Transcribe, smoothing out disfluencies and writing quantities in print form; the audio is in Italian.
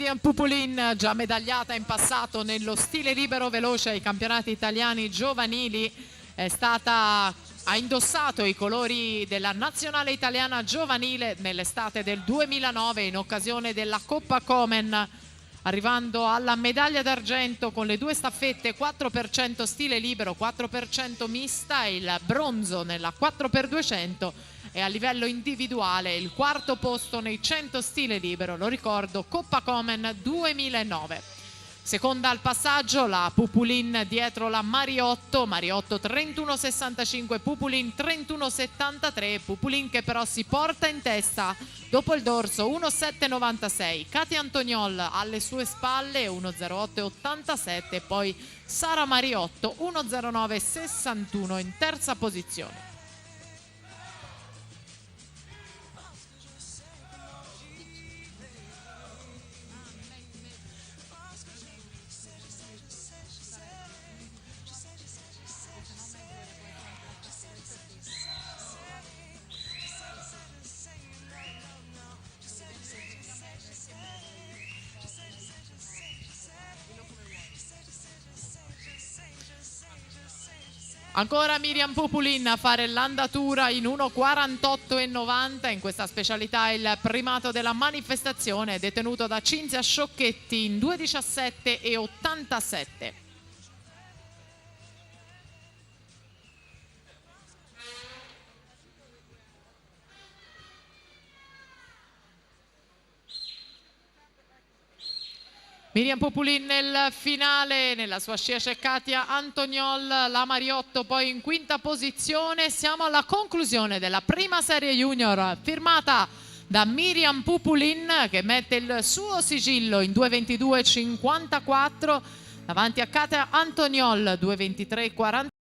Miriam Pupulin, già medagliata in passato nello stile libero veloce ai campionati italiani giovanili, ha indossato i colori della nazionale italiana giovanile nell'estate del 2009 in occasione della Coppa Komen, arrivando alla medaglia d'argento con le due staffette 4% stile libero, 4% mista e il bronzo nella 4x200, e a livello individuale il quarto posto nei 100 stile libero, lo ricordo, Coppa Komen 2009. Seconda al passaggio la Pupulin dietro la Mariotto 31,65, Pupulin 31,73, Pupulin che però si porta in testa dopo il dorso 1,796, Katia Antoniol alle sue spalle 1,0887, poi Sara Mariotto 1,0961 in terza posizione. Ancora Miriam Pupulin a fare l'andatura in 1,48,90, in questa specialità il primato della manifestazione è detenuto da Cinzia Sciocchetti in 2,17,87. Miriam Pupulin nel finale, nella sua scia c'è Katia Antoniol, la Mariotto poi in quinta posizione. Siamo alla conclusione della prima serie junior firmata da Miriam Pupulin, che mette il suo sigillo in 2,22,54 davanti a Katia Antoniol 2,23,40.